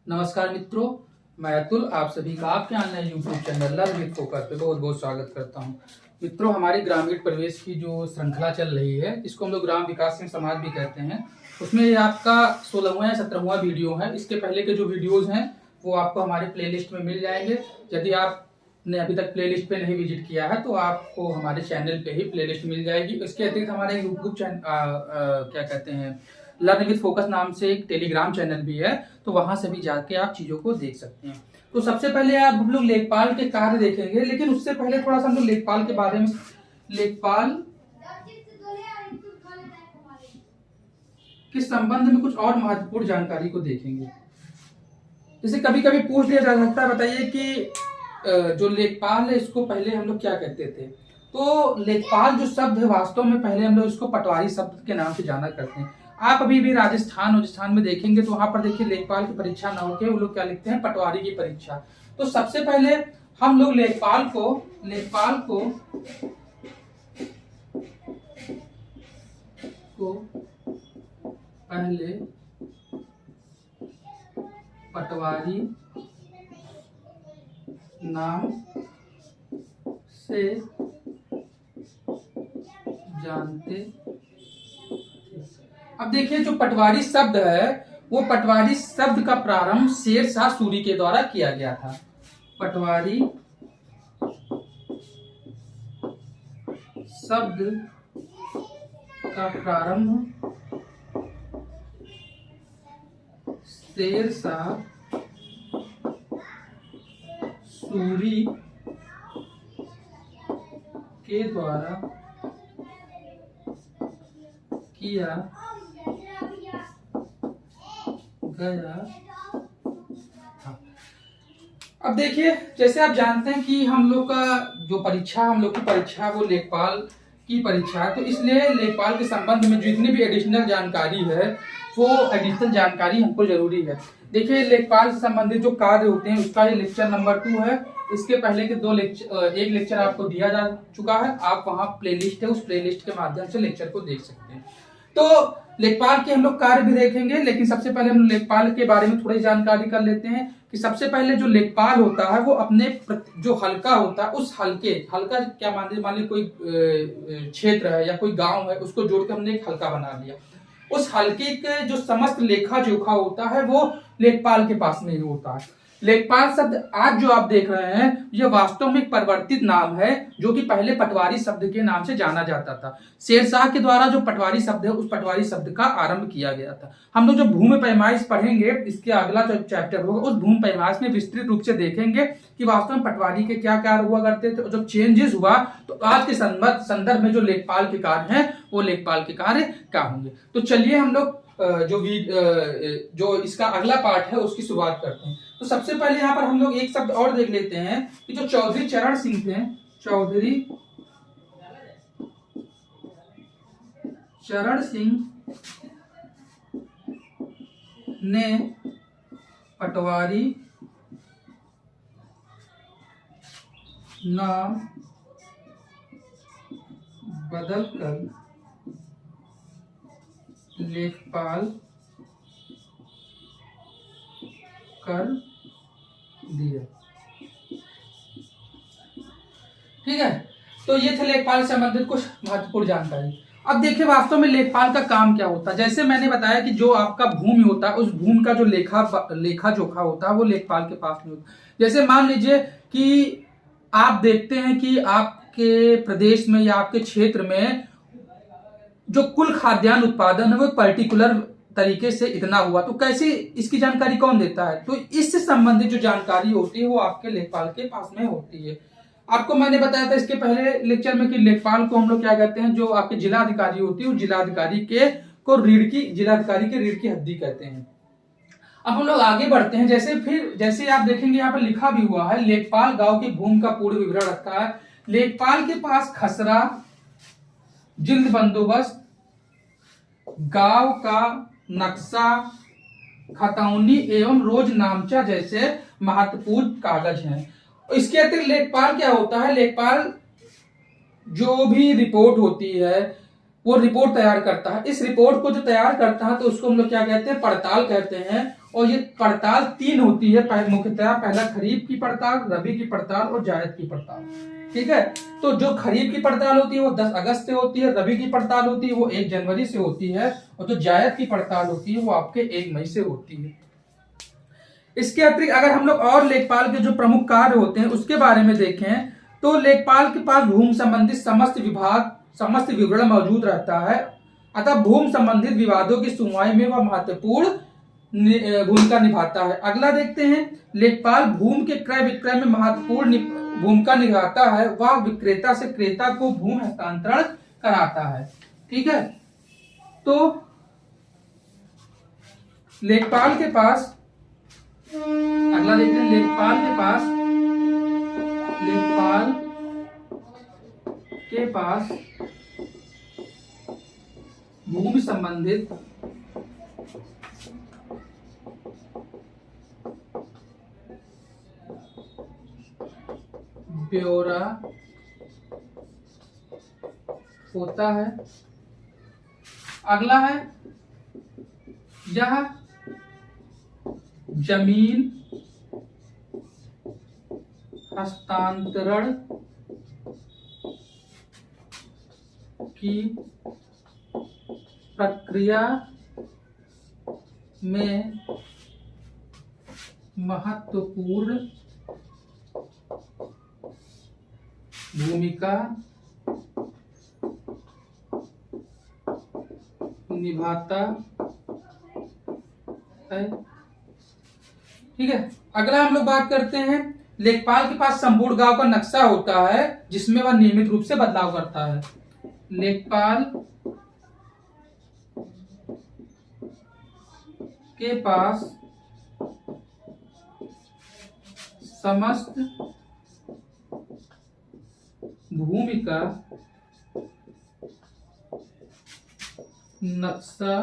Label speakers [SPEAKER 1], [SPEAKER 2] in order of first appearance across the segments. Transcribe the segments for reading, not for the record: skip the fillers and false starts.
[SPEAKER 1] नमस्कार मित्रों, मैं अतुल आप सभी का आपके online YouTube channel learn with focus पे बहुत बहुत स्वागत करता हूं। मित्रों, हमारी ग्रामीण प्रवेश की जो श्रृंखला चल रही है, इसको हम लोग ग्राम विकास समाज भी कहते हैं। उसमें ये आपका 16वां या 17वां वीडियो है। इसके पहले के जो वीडियोज हैं वो आपको हमारे प्लेलिस्ट में मिल जाएंगे। यदि आपने अभी तक प्लेलिस्ट पे नहीं विजिट किया है तो आपको हमारे चैनल पे ही प्लेलिस्ट मिल जाएगी। इसके अतिरिक्त हमारे यूट्यूब चैनल क्या कहते हैं, लर्न विद फोकस नाम से एक टेलीग्राम चैनल भी है, तो वहां से भी जाके आप चीजों को देख सकते हैं। तो सबसे पहले आप हम लोग लेखपाल के कार्य देखेंगे, लेकिन उससे पहले थोड़ा सा हम लोग लेखपाल के बारे में, लेखपाल के संबंध में कुछ और महत्वपूर्ण जानकारी को देखेंगे। जैसे कभी कभी पूछ लिया जा सकता है, बताइए कि जो लेखपाल है इसको पहले हम लोग क्या कहते थे। तो लेखपाल जो शब्द है वास्तव में पहले हम लोग इसको पटवारी शब्द के नाम से जाना करते हैं। आप अभी भी राजस्थान में देखेंगे तो वहां पर देखिए लेखपाल की परीक्षा ना होके वो लोग क्या लिखते हैं, पटवारी की परीक्षा। तो सबसे पहले हम लोग लेखपाल को पहले पटवारी नाम से जानते। अब देखिए जो पटवारी शब्द है वो पटवारी शब्द का प्रारंभ शेरशाह सूरी के द्वारा किया गया था। पटवारी शब्द का प्रारंभ शेरशाह सूरी के द्वारा किया गया था। अब देखिए जैसे आप जानते हैं कि हम लोग की परीक्षा वो लेखपाल की परीक्षा है, तो इसलिए लेखपाल के संबंध में जितनी भी एडिशनल जानकारी है वो एडिशनल जानकारी हमको जरूरी है। देखिए लेखपाल से संबंधित जो कार्य होते हैं उसका ये लेक्चर नंबर 2 है। इसके पहले के एक लेक्चर आपको दिया जा चुका है, आप वहां प्लेलिस्ट है, उस प्लेलिस्ट के माध्यम से लेक्चर को देख सकते हैं। तो लेखपाल के हम लोग कार्य भी देखेंगे, लेकिन सबसे पहले हम लेखपाल के बारे में थोड़ी जानकारी कर लेते हैं कि सबसे पहले जो लेखपाल होता है वो अपने जो हल्का होता है उस हल्का क्या मान लीजिए कोई क्षेत्र है या कोई गांव है, उसको जोड़ के हमने एक हल्का बना लिया। उस हल्के के जो समस्त लेखा जोखा होता है वो लेखपाल के पास में ही होता है। लेखपाल शब्द आज जो आप देख रहे हैं ये वास्तव में एक परिवर्तित नाम है, जो कि पहले पटवारी शब्द के नाम से जाना जाता था। शेरशाह के द्वारा जो पटवारी शब्द है उस पटवारी शब्द का आरंभ किया गया था। हम लोग जो भूमि पैमाइश पढ़ेंगे, इसके अगला जो चैप्टर होगा उस भूमि पैमाइश में विस्तृत रूप से देखेंगे कि वास्तव में पटवारी के क्या कार्य हुआ करते थे और जब चेंजेस हुआ तो आज के संदर्भ में जो लेखपाल के कार्य हैं वो लेखपाल के कार्य क्या होंगे। तो चलिए हम लोग जो इसका अगला पार्ट है उसकी शुरुआत करते हैं। तो सबसे पहले यहाँ पर हम लोग एक शब्द और देख लेते हैं कि जो चौधरी चरण सिंह थे, चौधरी चरण सिंह ने पटवारी नाम बदलकर लेखपाल कर दिया। ठीक है, तो ये थे लेखपाल से संबंधित कुछ महत्वपूर्ण जानकारी। अब देखिए वास्तव में लेखपाल का काम क्या होता है। जैसे मैंने बताया कि जो आपका भूमि होता है उस भूमि का जो लेखा जोखा होता है वो लेखपाल के पास में होता है। जैसे मान लीजिए कि आप देखते हैं कि आपके प्रदेश में या आपके क्षेत्र में जो कुल खाद्यान्न उत्पादन है वो पर्टिकुलर तरीके से इतना हुआ, तो कैसे इसकी जानकारी कौन देता है। तो इससे संबंधित जो जानकारी होती है वो आपके लेखपाल के पास में होती है। आपको मैंने बताया था इसके पहले लेक्चर में कि लेखपाल को हम लोग क्या कहते हैं, जो आपके जिला अधिकारी होती है उस जिलाधिकारी को जिलाधिकारी के रीढ़ की हड्डी कहते हैं। अब हम लोग आगे बढ़ते हैं। जैसे आप देखेंगे यहाँ पर लिखा भी हुआ है, लेखपाल गांव की भूमि का पूर्ण विवरण रखा है। लेखपाल के पास खसरा, जिल्द बंदोबस्त, गांव का नक्शा, खतौनी एवं रोज नामचा जैसे महत्वपूर्ण कागज हैं। इसके अतिरिक्त लेखपाल क्या होता है, लेखपाल जो भी रिपोर्ट होती है वो रिपोर्ट तैयार करता है। इस रिपोर्ट को जो तैयार करता है तो उसको हम लोग क्या कहते हैं, पड़ताल कहते हैं। और ये पड़ताल 3 होती है मुख्यतः, पहला खरीफ की पड़ताल, रबी की पड़ताल और जायद की पड़ताल। ठीक है, तो जो खरीफ की पड़ताल होती है वो 10 अगस्त से होती है, रबी की पड़ताल होती है वो 1 जनवरी से होती है, और जो जायद की पड़ताल होती है वो आपके 1 मई से होती है। इसके अतिरिक्त अगर हम लोग और लेखपाल के जो प्रमुख कार्य होते हैं उसके बारे में देखें तो लेखपाल के पास भूमि संबंधित समस्त विवरण मौजूद रहता है, अतः भूमि संबंधित विवादों की सुनवाई में वह महत्वपूर्ण भूमिका निभाता है। अगला देखते हैं, लेखपाल भूमि के क्रय विक्रय में महत्वपूर्ण भूमिका निभाता है, वह विक्रेता से क्रेता को भूमि हस्तांतरण कराता है। ठीक है, तो लेखपाल के पास, अगला देखते हैं, लेखपाल के पास भूमि संबंधित ब्यौरा होता है। अगला है, यह जमीन हस्तांतरण की प्रक्रिया में महत्वपूर्ण भूमिका निभाता है। ठीक है, अगला हम लोग बात करते हैं, लेखपाल के पास संपूर्ण गांव का नक्शा होता है जिसमें वह नियमित रूप से बदलाव करता है। लेखपाल के पास समस्त भूमि का नक्शा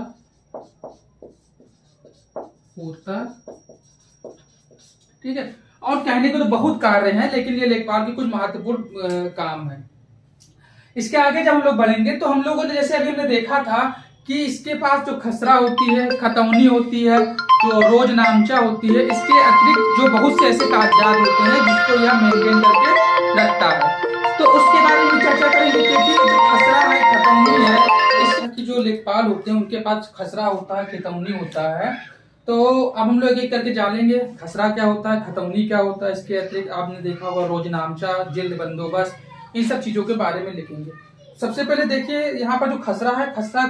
[SPEAKER 1] होता। ठीक है, और कहने को तो बहुत कार्य हैं लेकिन ये लेखपाल की कुछ महत्वपूर्ण काम है। इसके आगे जब हम लोग बढ़ेंगे तो हम लोगों ने जैसे अभी हमने देखा था कि इसके पास जो खसरा होती है, खतौनी होती है, जो रोजनामचा होती है, इसके अतिरिक्त जो बहुत से ऐसे कागजात होते हैं जिसको यह मेंटेन करके रखता है, तो उसके बारे में चर्चा करेंगे। क्योंकि जो खसरा है, खतौनी है, इस तरह की जो लेखपाल होते हैं उनके पास खसरा होता है, खतौनी होता है। तो अब हम लोग एक करके जानेंगे खसरा क्या होता है, खतौनी क्या होता है। इसके अतिरिक्त आपने देखा होगा रोजनामचा, जिल्द बंदोबस्त, इन सब चीजों के बारे में लिखेंगे। सबसे पहले देखिए यहाँ पर जो खसरा है, खसरा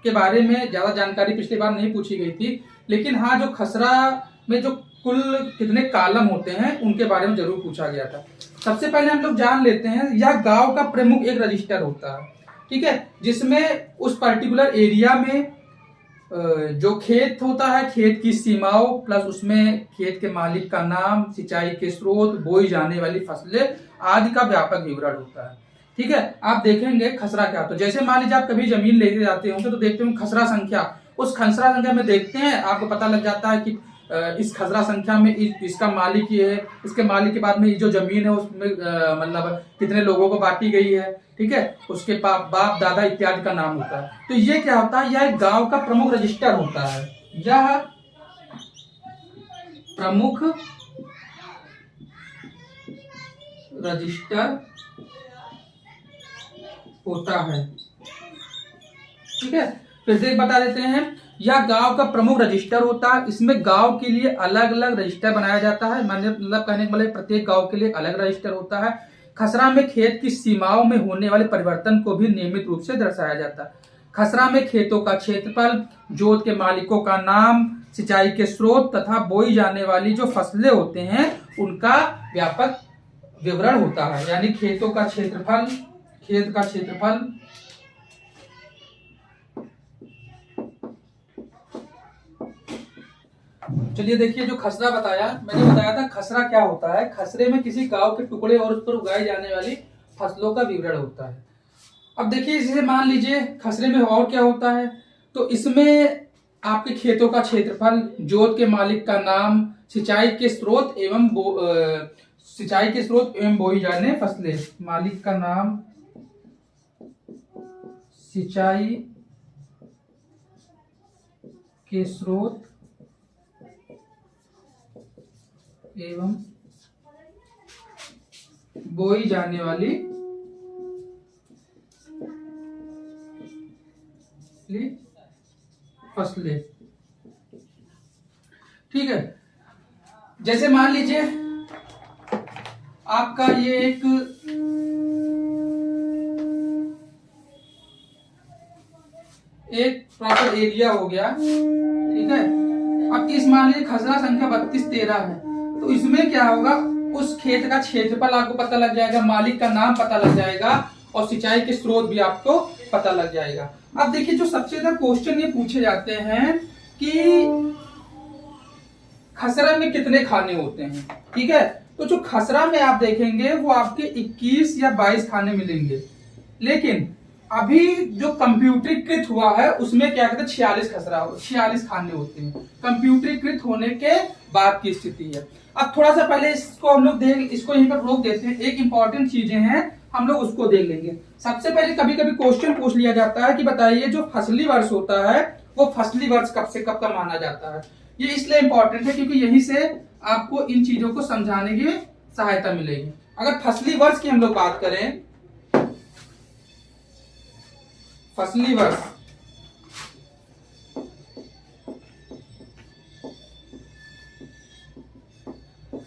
[SPEAKER 1] के बारे में ज्यादा जानकारी पिछली बार नहीं पूछी गई थी, लेकिन हाँ, जो खसरा में जो कुल कितने कालम होते हैं उनके बारे में जरूर पूछा गया था। सबसे पहले हम लोग जान लेते हैं, यह गांव का प्रमुख एक रजिस्टर होता है। ठीक है, जिसमें उस पर्टिकुलर एरिया में जो खेत होता है, खेत की सीमाओं प्लस उसमें खेत के मालिक का नाम, सिंचाई के स्रोत, बोई जाने वाली फसलें आदि का व्यापक विवरण होता है। ठीक है, आप देखेंगे खसरा क्या होता है। जैसे मान लीजिए आप कभी जमीन लेके जाते होंगे तो देखते होंगे खसरा संख्या, उस खसरा संख्या में देखते हैं, आपको पता लग जाता है कि इस खसरा संख्या में इसका मालिक ये है, इसके मालिक के बाद में ये जो जमीन है उसमें मतलब कितने लोगों को बांटी गई है। ठीक है, उसके बाप दादा इत्यादि का नाम होता है। तो ये क्या होता है, यह गांव का प्रमुख रजिस्टर होता है। यह प्रमुख रजिस्टर होता है। ठीक है, फिर से बता देते हैं, यह गांव का प्रमुख रजिस्टर होता है। इसमें गांव के लिए अलग अलग रजिस्टर बनाया जाता है, मतलब कहने के मतलब प्रत्येक गांव के लिए अलग रजिस्टर होता है। खसरा में खेत की सीमाओं में होने वाले परिवर्तन को भी नियमित रूप से दर्शाया जाता है। खसरा में खेतों का क्षेत्रफल, जोत के मालिकों का नाम, सिंचाई के स्रोत तथा बोई जाने वाली जो फसलें होते हैं उनका व्यापक विवरण होता है। यानी खेतों का क्षेत्रफल, खेत का क्षेत्रफल, चलिए देखिए, जो खसरा मैंने बताया था खसरा क्या होता है। खसरे में किसी गांव के टुकड़े और उस पर उगाई जाने वाली फसलों का विवरण होता है। अब देखिए, इसे मान लीजिए खसरे में और क्या होता है, तो इसमें आपके खेतों का क्षेत्रफल, जोत के मालिक का नाम, सिंचाई के स्रोत एवं बोई जाने फसलें, मालिक का नाम, सिंचाई के स्रोत एवं बोई जाने वाली फसलें। ठीक है, जैसे मान लीजिए आपका ये एक प्रॉपर एरिया हो गया। ठीक है, अब इस मान लीजिए खसरा संख्या 3213 है, तो इसमें क्या होगा, उस खेत का क्षेत्रफल आपको पता लग जाएगा, मालिक का नाम पता लग जाएगा और सिंचाई के स्रोत भी आपको पता लग जाएगा। अब देखिए जो सबसे ज्यादा क्वेश्चन ये पूछे जाते हैं कि खसरा में कितने खाने होते हैं। ठीक है, तो जो खसरा में आप देखेंगे वो आपके 21 या 22 खाने मिलेंगे, लेकिन अभी जो कंप्यूटरीकृत हुआ है उसमें क्या कहते हैं 46 खाने होते हैं। कंप्यूटरीकृत होने के बाद की स्थिति है। अब थोड़ा सा पहले इसको हम लोग इसको यहीं पर रोक देते हैं। एक इंपॉर्टेंट चीजें हैं, हम लोग उसको देख लेंगे। सबसे पहले कभी कभी क्वेश्चन पूछ लिया जाता है कि बताइए जो फसली वर्ष होता है वो फसली वर्ष कब से कब का माना जाता है। ये इसलिए इंपॉर्टेंट है क्योंकि यहीं से आपको इन चीजों को समझाने की सहायता मिलेगी। अगर फसली वर्ष की हम लोग बात करें, फसली वर्ष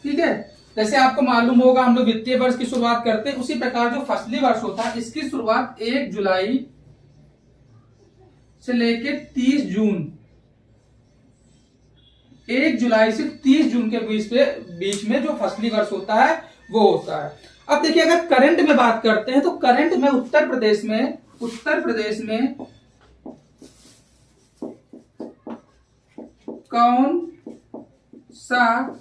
[SPEAKER 1] ठीक है, जैसे आपको मालूम होगा हम लोग वित्तीय वर्ष की शुरुआत करते हैं, उसी प्रकार जो फसली वर्ष होता है इसकी शुरुआत 1 जुलाई से लेकर 30 जून 1 जुलाई से 30 जून के बीच में जो फसली वर्ष होता है वो होता है। अब देखिए अगर करंट में बात करते हैं तो करंट में उत्तर प्रदेश में कौन सा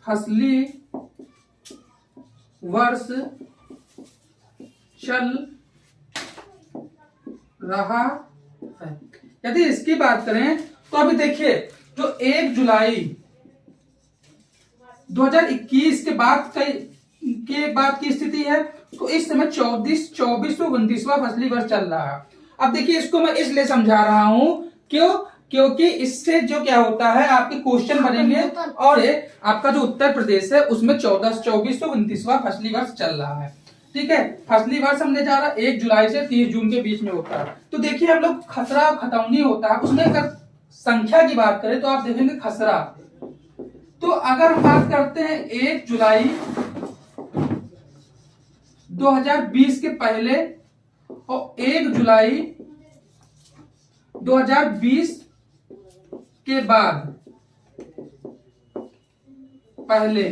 [SPEAKER 1] फसली वर्ष चल रहा है। यदि इसकी बात करें तो अभी देखिए जो 1 जुलाई 2021 के बाद की स्थिति है, तो इस समय 24वां फसली वर्ष चल रहा है। अब देखिए इसको मैं इसलिए समझा रहा हूं क्योंकि इससे जो क्या होता है आपके क्वेश्चन बनेंगे, और आपका जो उत्तर प्रदेश है उसमें 24वां फसली वर्ष चल रहा है। ठीक है, फसली वर्ष हमने जा रहा 1 जुलाई से 30 जून के बीच में होता है। तो देखिए हम लोग खसरा और खतौनी होता है, उसमें अगर संख्या की बात करें तो आप देखेंगे खसरा, तो अगर हम बात करते हैं 1 जुलाई 2020 के पहले और 1 जुलाई 2020 के बाद पहले,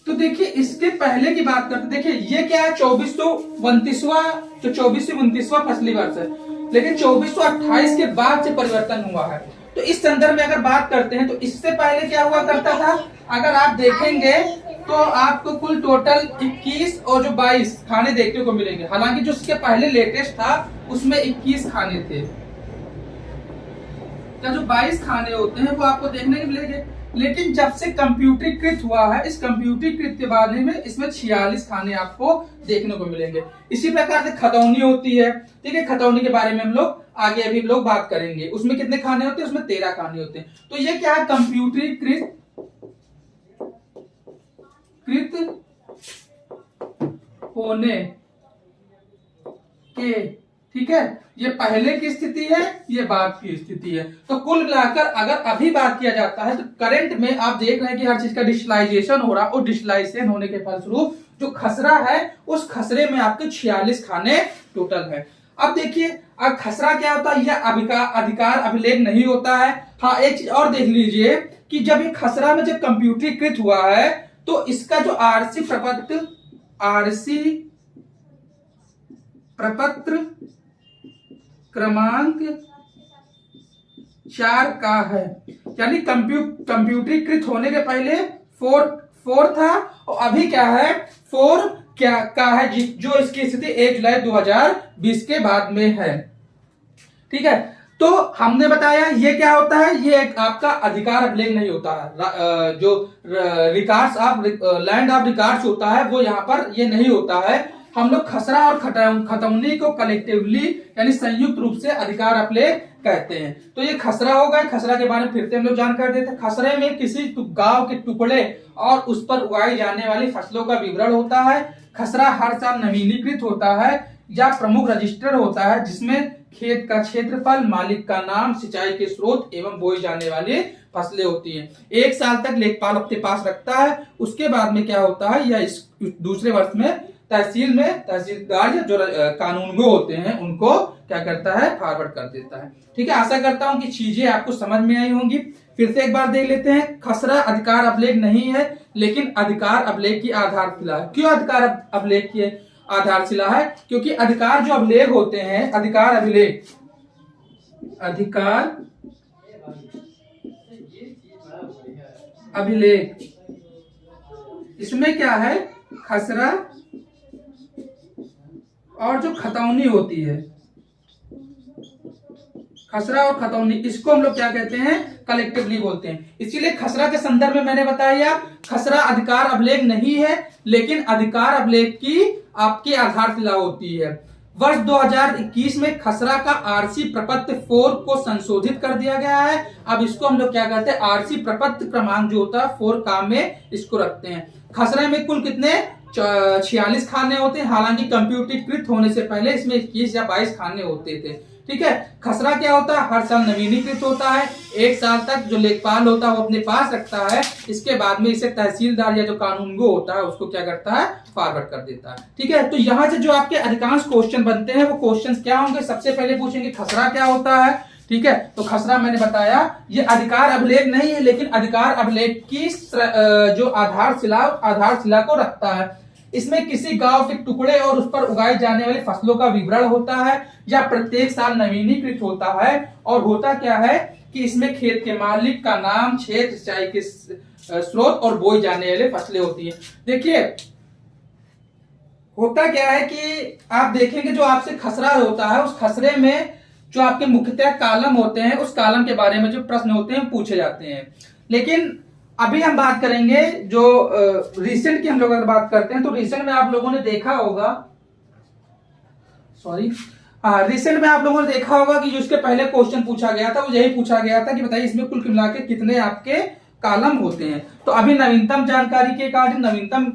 [SPEAKER 1] तो देखिए इसके पहले की बात करते, देखिए ये क्या है 2429वां फसली वर्ष है, लेकिन 2428 के बाद से परिवर्तन हुआ है। तो इस संदर्भ में अगर बात करते हैं तो इससे पहले क्या हुआ करता था, अगर आप देखेंगे तो आपको कुल टोटल 21 और जो 22 खाने देखने को मिलेंगे। हालांकि जो उसके पहले लेटेस्ट था उसमें 21 खाने थे, क्या जो 22 खाने होते हैं वो आपको देखने को मिलेंगे। लेकिन जब से कंप्यूटरीकृत हुआ है, इस कंप्यूटरीकृत के बाद में इसमें 46 खाने आपको देखने को मिलेंगे। इसी प्रकार से खतौनी होती है। ठीक है, खतौनी के बारे में हम लोग आगे अभी लोग बात करेंगे। उसमें कितने खाने होते हैं, उसमें 13 खाने होते हैं। तो ये क्या है, कंप्यूटरीकृत होने के, ठीक है, ये पहले की स्थिति है, ये बाद की स्थिति है। तो कुल मिलाकर अगर अभी बात किया जाता है तो करंट में आप देख रहे हैं कि हर चीज का डिजिटलाइजेशन हो रहा है, और डिजिटलाइजेशन होने के फलस्वरूप जो खसरा है उस खसरे में आपके 46 खाने टोटल है। अब देखिए अब खसरा क्या होता है, यह अधिकार अभिलेख नहीं होता है। हाँ, एक चीज और देख लीजिए कि जब ये खसरा में जब कंप्यूटरीकृत हुआ है तो इसका जो आरसी प्रपत्र क्रमांक 4 का है, यानी कंप्यूटरीकृत होने के पहले 4 था और अभी क्या है 4 क्या का है, जो इसकी स्थिति 1 जुलाई 2020 के बाद में है। ठीक है, तो हमने बताया ये क्या होता है, ये एक आपका अधिकार अभिलेख नहीं होता है। जो records of land of records होता है वो यहाँ पर ये नहीं होता है। हम लोग खसरा और खतौनी को कलेक्टिवली यानी संयुक्त रूप से अधिकार अभिलेख कहते हैं। तो ये खसरा होगा, खसरा के बारे में फिर से हम लोग जानकारी देते हैं। खसरे में किसी गांव के टुकड़े और उस पर उगाई जाने वाली फसलों का विवरण होता है। खसरा हर साल नवीनीकृत होता है या प्रमुख रजिस्टर होता है, जिसमें खेत का क्षेत्रफल, मालिक का नाम, सिंचाई के स्रोत एवं बोई जाने वाली फसलें होती हैं। 1 साल तक लेखपाल अपने पास रखता है। उसके बाद में क्या होता है, या इस दूसरे वर्ष में तहसील में तहसीलदार या जो कानूनगो होते हैं उनको क्या करता है, फॉरवर्ड कर देता है। ठीक है, आशा करता हूं कि चीजें आपको समझ में आई होंगी। फिर से एक बार देख लेते हैं। खसरा अधिकार अभिलेख नहीं है, लेकिन अधिकार अभिलेख की आधारशिला है। क्यों अधिकार अभिलेख की आधारशिला है? क्योंकि अधिकार जो अभिलेख होते हैं, अधिकार अभिलेख इसमें क्या है, खसरा और जो खतौनी होती है, खसरा और खतौनी, इसको हम लोग क्या कहते हैं, कलेक्टिवली बोलते हैं। इसीलिए खसरा के संदर्भ में मैंने बताया, खसरा अधिकार अभिलेख नहीं है, लेकिन अधिकार अभिलेख की आपकी आधारशिला होती है। वर्ष 2021 में खसरा का आरसी प्रपत्र 4 को संशोधित कर दिया गया है। अब इसको हम लोग क्या कहते हैं, आरसी प्रपत्र क्रमांक जो होता है 4 काम में इसको रखते हैं। खसरा में कुल कितने 46 खाने होते हैं, हालांकि कंप्यूटरीकृत होने से पहले इसमें 21 या 22 खाने होते थे। ठीक है, खसरा क्या होता है, हर साल नवीनीकृत होता है। 1 साल तक जो लेखपाल होता है वो अपने पास रखता है। इसके बाद में इसे तहसीलदार या जो कानूनगो होता है उसको क्या करता है, फॉरवर्ड कर देता है। ठीक है, तो यहाँ से जो आपके अधिकांश क्वेश्चन बनते हैं वो क्वेश्चन क्या होंगे, सबसे पहले पूछेंगे खसरा क्या होता है। ठीक है, तो खसरा मैंने बताया ये अधिकार अभिलेख नहीं है, लेकिन अधिकार अभिलेख की जो आधारशिला को रखता है। इसमें किसी गांव के टुकड़े और उस पर उगाई जाने वाली फसलों का विवरण होता है या प्रत्येक साल नवीनीकृत होता है। और होता क्या है कि इसमें खेत के मालिक का नाम, क्षेत्र, सिंचाई के स्रोत और बोई जाने वाली फसलें होती हैं। देखिए होता क्या है कि आप देखेंगे जो आपसे खसरा होता है, उस खसरे में जो आपके मुख्यतः कालम होते हैं, उस कालम के बारे में जो प्रश्न होते हैं पूछे जाते हैं। लेकिन अभी हम बात करेंगे जो रिसेंट की हम लोग अगर बात करते हैं तो रिसेंट में आप लोगों ने देखा होगा, रिसेंट में आप लोगों ने देखा होगा कि जो उसके पहले क्वेश्चन पूछा गया था वो यही पूछा गया था कि बताइए इसमें कुल मिला के कितने आपके कॉलम होते हैं। तो अभी नवीनतम जानकारी के अकॉर्डिंग, नवीनतम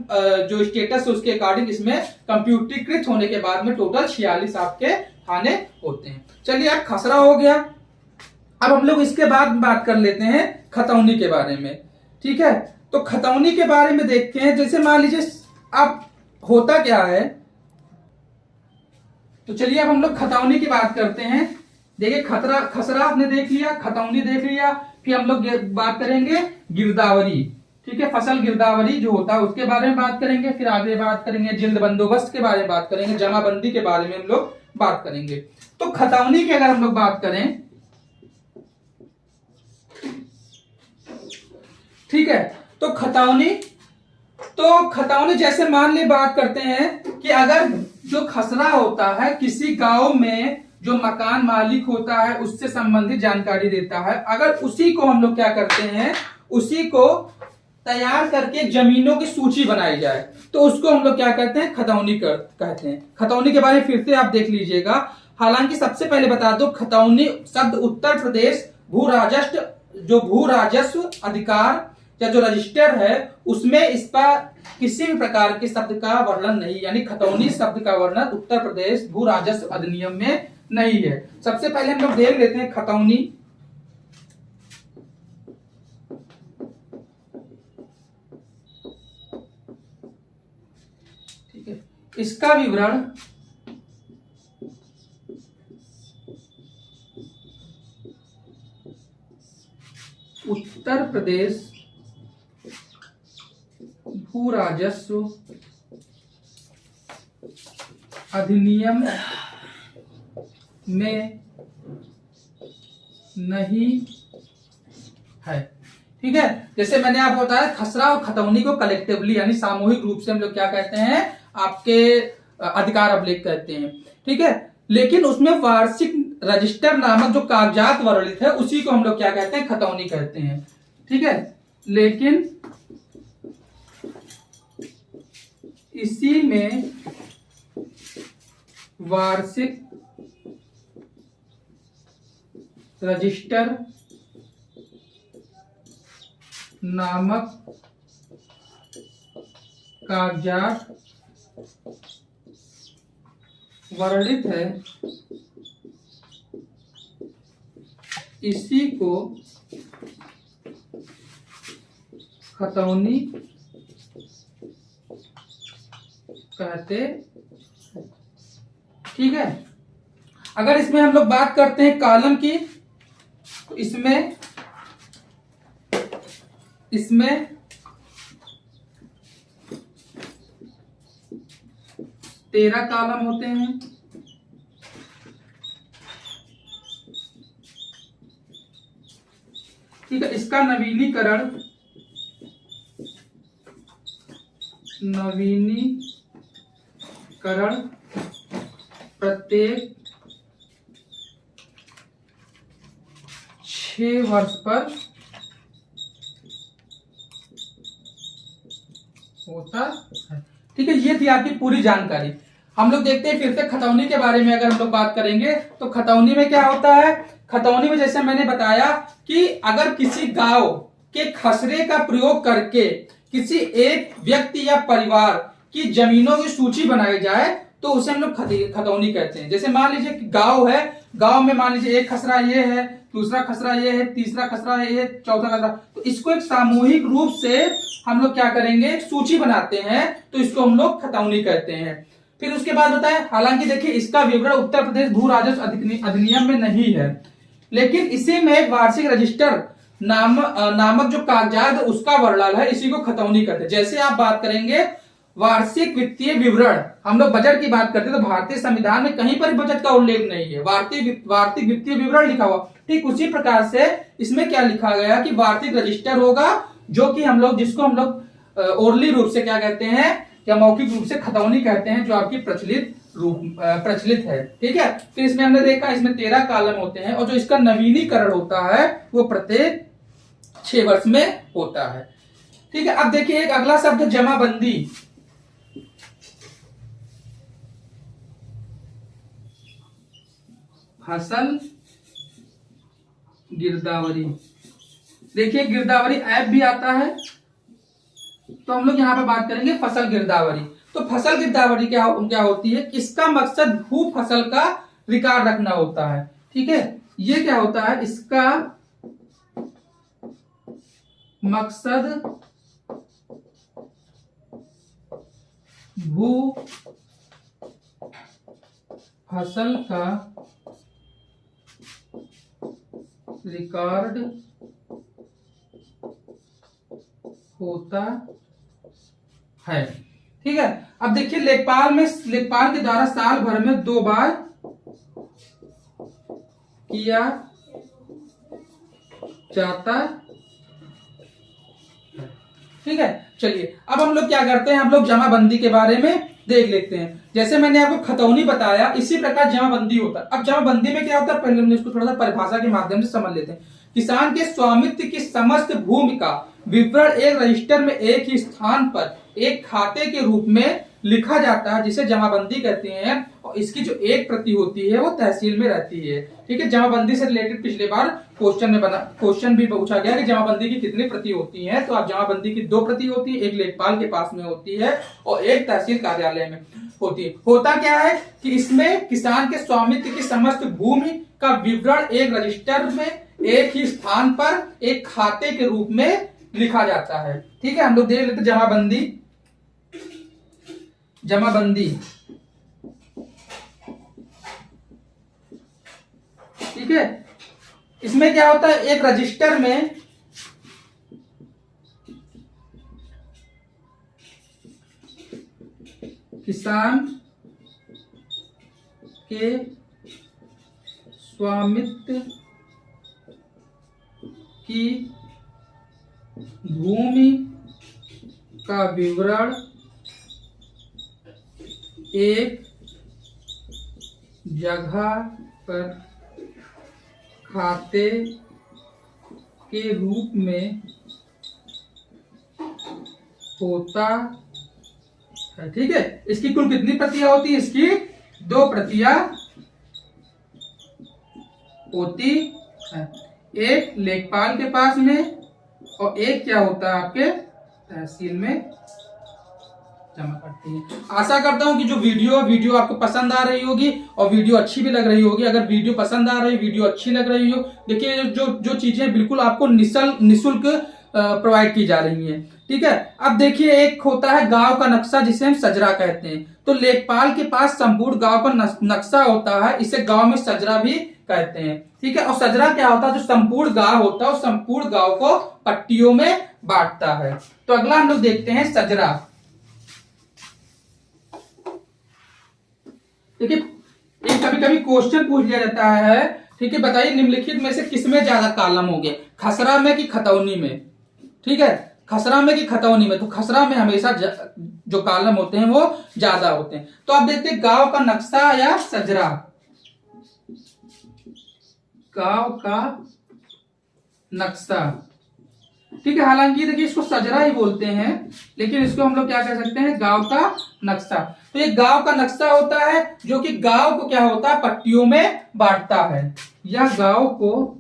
[SPEAKER 1] जो स्टेटस है उसके अकॉर्डिंग इसमें कंप्यूटरीकृत होने के बाद में टोटल 46 आपके खाने होते हैं। चलिए अब खसरा हो गया। अब हम लोग इसके बाद बात कर लेते हैं खतौनी के बारे में। ठीक है, तो खतौनी के बारे में देखते हैं। जैसे मान लीजिए अब होता क्या है, तो चलिए अब हम लोग खतौनी की बात करते हैं। देखिए खसरा आपने देख लिया, खतौनी देख लिया, फिर हम लोग बात करेंगे गिरदावरी। ठीक है, फसल गिरदावरी जो होता है उसके बारे में बात करेंगे। फिर आगे बात करेंगे जिल्द बंदोबस्त के बारे में बात करेंगे, जमाबंदी के बारे में हम लोग बात करेंगे। तो खतौनी की अगर हम लोग बात करें, ठीक है, तो खतौनी जैसे मान ली बात करते हैं कि अगर जो खसरा होता है किसी गांव में जो मकान मालिक होता है उससे संबंधित जानकारी देता है, अगर उसी को हम लोग क्या करते हैं, उसी को तैयार करके जमीनों की सूची बनाई जाए तो उसको हम लोग क्या कहते हैं, खतौनी कहते हैं। खतौनी के बारे में फिर से आप देख लीजिएगा। हालांकि सबसे पहले बता दो, खतौनी शब्द उत्तर प्रदेश भू राजस्व अधिकार या जो रजिस्टर है उसमें इसका किसी भी प्रकार के शब्द का वर्णन नहीं, यानी खतौनी शब्द का वर्णन उत्तर प्रदेश भू राजस्व अधिनियम में नहीं है। सबसे पहले हम लोग देख लेते हैं खतौनी। ठीक है, इसका विवरण उत्तर प्रदेश भू राजस्व अधिनियम में नहीं है। ठीक है, जैसे मैंने आपको बताया खसरा और खतौनी को कलेक्टिवली यानी सामूहिक रूप से हम लोग क्या कहते हैं, आपके अधिकार अभिलेख कहते हैं। ठीक है, लेकिन उसमें वार्षिक रजिस्टर नामक जो कागजात वर्णित है उसी को हम लोग क्या कहते हैं, खतौनी कहते हैं। ठीक है, लेकिन इसी में वार्षिक रजिस्टर नामक कागजात वर्णित है, इसी को खतौनी कहते हैं। ठीक है। अगर इसमें हम लोग बात करते हैं कॉलम की, तो इसमें 13 कॉलम होते हैं। ठीक है। इसका नवीनीकरण प्रत्येक 6 वर्ष पर होता है। ठीक है। ये थी आपकी पूरी जानकारी। हम लोग देखते हैं फिर से खतौनी के बारे में। अगर हम लोग बात करेंगे तो खतौनी में क्या होता है। खतौनी में जैसे मैंने बताया कि अगर किसी गांव के खसरे का प्रयोग करके किसी एक व्यक्ति या परिवार की जमीनों की सूची बनाई जाए तो उसे हम लोग खतौनी कहते हैं। जैसे मान लीजिए कि गांव है, गांव में मान लीजिए एक खसरा ये है, दूसरा खसरा ये है, तीसरा खसरा ये है, चौथा खसरा, तो इसको एक सामूहिक रूप से हम लोग क्या करेंगे, एक सूची बनाते हैं, तो इसको हम लोग खतौनी कहते हैं। फिर उसके बाद होता है, हालांकि देखिए इसका विवरण उत्तर प्रदेश भू राजस्व अधिनियम में नहीं है, लेकिन इसी में एक वार्षिक रजिस्टर नामक जो कागजात है उसका वर्णन है, इसी को खतौनी कहते हैं। जैसे आप बात करेंगे वार्षिक वित्तीय विवरण, हम लोग बजट की बात करते हैं तो भारतीय संविधान में कहीं पर बजट का उल्लेख नहीं है, वार्षिक वित्तीय विवरण लिखा हुआ। ठीक उसी प्रकार से इसमें क्या लिखा गया कि वार्षिक रजिस्टर होगा, जो कि हम लोग जिसको हम लोग ओरली रूप से क्या कहते हैं या मौखिक रूप से खतौनी कहते हैं, जो आपकी प्रचलित है। ठीक है। फिर इसमें हमने देखा इसमें 13 कॉलम होते हैं और जो इसका नवीनीकरण होता है वो प्रत्येक 6 वर्ष में होता है। ठीक है। अब देखिए एक अगला शब्द जमाबंदी। फसल गिरदावरी, देखिए गिरदावरी ऐप भी आता है, तो हम लोग यहाँ पे बात करेंगे फसल गिरदावरी। तो फसल गिरदावरी क्या होती है, इसका मकसद भू फसल का रिकॉर्ड रखना होता है। ठीक है। ये क्या होता है, इसका मकसद भू फसल का रिकॉर्ड होता है। ठीक है। अब देखिए लेखपाल के द्वारा साल भर में 2 बार किया जाता है। ठीक है। चलिए अब हम लोग क्या करते हैं, हम लोग जमाबंदी के बारे में देख लेते हैं। जैसे मैंने आपको खतौनी बताया, इसी प्रकार जमाबंदी होता है। अब जमाबंदी में क्या होता है, पहले हम इसको थोड़ा सा परिभाषा के माध्यम से समझ लेते हैं। किसान के स्वामित्व की समस्त भूमि का विवरण एक रजिस्टर में एक ही स्थान पर एक खाते के रूप में लिखा जाता है, जिसे जमाबंदी कहते हैं। और इसकी जो एक प्रति होती है वो तहसील में रहती है। ठीक है। जमाबंदी से रिलेटेड पिछले बार क्वेश्चन भी पूछा गया कि जमाबंदी की कितनी प्रति होती है, तो आप जमाबंदी की 2 प्रति होती है, एक लेखपाल के पास में होती है और एक तहसील कार्यालय में होती है। होता क्या है कि इसमें किसान के स्वामित्व की समस्त भूमि का विवरण एक रजिस्टर में एक ही स्थान पर एक खाते के रूप में लिखा जाता है। ठीक है। हम लोग देख लेते जमाबंदी। ठीक है। इसमें क्या होता है, एक रजिस्टर में किसान के स्वामित्व की भूमि का विवरण एक जगह पर खाते के रूप में होता है। ठीक है। इसकी कुल कितनी प्रतियां होती है, इसकी 2 प्रतियां होती है, एक लेखपाल के पास में और एक क्या होता है आपके तहसील में जमा करती है। आशा करता हूं कि जो वीडियो आपको पसंद आ रही होगी और वीडियो अच्छी भी लग रही होगी। अगर वीडियो पसंद आ रही, वीडियो अच्छी लग रही हो, देखिए जो चीजें बिल्कुल आपको निःशुल्क प्रोवाइड की जा रही हैं, ठीक है। अब देखिए एक होता है गांव का नक्शा जिसे हम सजरा कहते हैं। तो लेखपाल के पास संपूर्ण गांव का नक्शा होता है, इसे गांव में सजरा भी कहते हैं, ठीक है। और सजरा क्या होता है, जो संपूर्ण गांव होता है, संपूर्ण गांव को पट्टियों में बांटता है। तो अगला हम लोग देखते हैं सजरा। देखिए कभी कभी क्वेश्चन पूछ लिया जाता है, ठीक है, बताइए निम्नलिखित में से किसमें ज्यादा कॉलम होंगे, खसरा में कि खतौनी में, ठीक है, खसरा में कि खतौनी में। तो खसरा में हमेशा जो कॉलम होते हैं वो ज्यादा होते हैं। तो आप देखते हैं गांव का नक्शा या सजरा, गांव का नक्शा, ठीक है। हालांकि देखिए इसको सजरा ही बोलते हैं, लेकिन इसको हम लोग क्या कह सकते हैं, गांव का नक्शा। तो ये गांव का नक्शा होता है जो कि गांव को क्या होता है, पट्टियों में बांटता है, या गांव को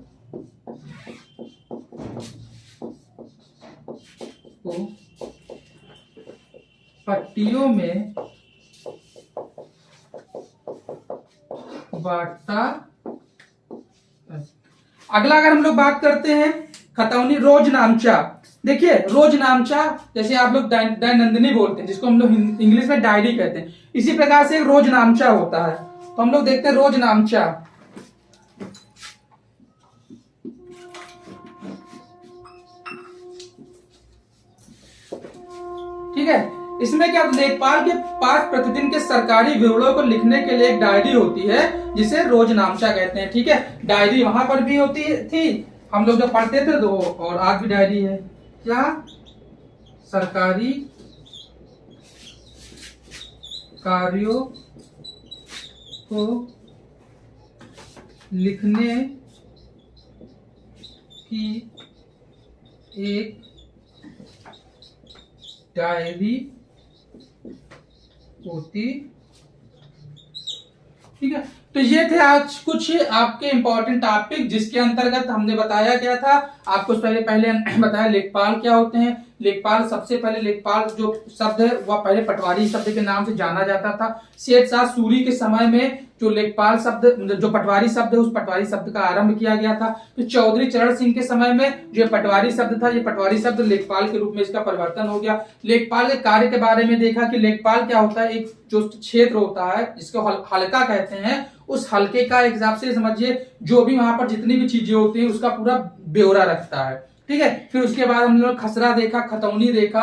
[SPEAKER 1] पट्टियों में बांटता। अगला अगर हम लोग बात करते हैं खतौनी, रोजनामचा। देखिए रोजनामचा जैसे आप लोग दैनंदिनी बोलते हैं, जिसको हम लोग इंग्लिश में डायरी कहते हैं, इसी प्रकार से रोजनामचा होता है। तो हम लोग देखते हैं रोजनामचा, ठीक है। इसमें क्या, लेखपाल के पास प्रतिदिन के सरकारी विवरणों को लिखने के लिए एक डायरी होती है जिसे रोजनामचा कहते हैं, ठीक है। डायरी वहां पर भी होती थी, हम लोग जब पढ़ते थे तो, और आज भी डायरी है। क्या, सरकारी कार्यों को लिखने की एक डायरी होती, ठीक है। तो ये थे आज कुछ आपके इंपॉर्टेंट टॉपिक, जिसके अंतर्गत हमने बताया क्या था आपको, पहले बताया लेखपाल क्या होते हैं। लेखपाल, सबसे पहले लेखपाल जो शब्द है वह पहले पटवारी शब्द के नाम से जाना जाता था। शेर शाह सूरी के समय में जो लेखपाल शब्द, जो पटवारी शब्द है, उस पटवारी शब्द का आरंभ किया गया था। फिर चौधरी चरण सिंह के समय में जो पटवारी शब्द था, ये पटवारी शब्द लेखपाल के रूप में इसका परिवर्तन हो गया। लेखपाल के कार्य के बारे में देखा कि लेखपाल क्या होता है, एक जो क्षेत्र होता है जिसको हल्का कहते हैं, उस हल्के का एक हिसाब से समझिए जो भी वहां पर जितनी भी चीजें होती हैं उसका पूरा ब्यौरा रखता है, ठीक है। फिर उसके बाद हम लोग खसरा देखा, खतौनी देखा,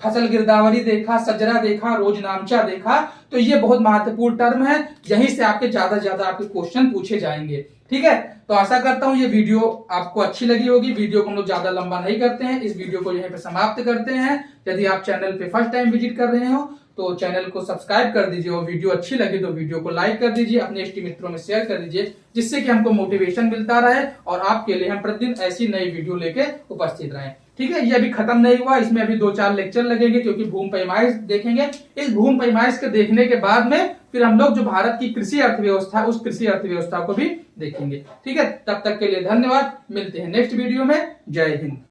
[SPEAKER 1] फसल गिरदावरी देखा, सजरा देखा, रोजनामचा देखा। तो ये बहुत महत्वपूर्ण टर्म है, यहीं से आपके ज्यादा से ज्यादा आपके क्वेश्चन पूछे जाएंगे, ठीक है। तो आशा करता हूं ये वीडियो आपको अच्छी लगी होगी। वीडियो को हम लोग ज्यादा लंबा नहीं करते हैं, इस वीडियो को यहीं पे समाप्त करते हैं। यदि आप चैनल पे फर्स्ट टाइम विजिट कर रहे हो तो चैनल को सब्सक्राइब कर दीजिए, और वीडियो अच्छी लगी तो वीडियो को लाइक कर दीजिए, अपने इष्ट मित्रों में शेयर कर दीजिए, जिससे कि हमको मोटिवेशन मिलता रहे और आपके लिए हम प्रतिदिन ऐसी नई वीडियो लेके उपस्थित रहें, ठीक है। ये अभी खत्म नहीं हुआ, इसमें अभी 2-4 लेक्चर लगेंगे, क्योंकि भूमि पैमाइश देखेंगे। इस भूमि पैमाइश के देखने के बाद में फिर हम लोग जो भारत की कृषि अर्थव्यवस्था, उस कृषि अर्थव्यवस्था को भी देखेंगे, ठीक है। तब तक के लिए धन्यवाद, मिलते हैं नेक्स्ट वीडियो में। जय हिंद।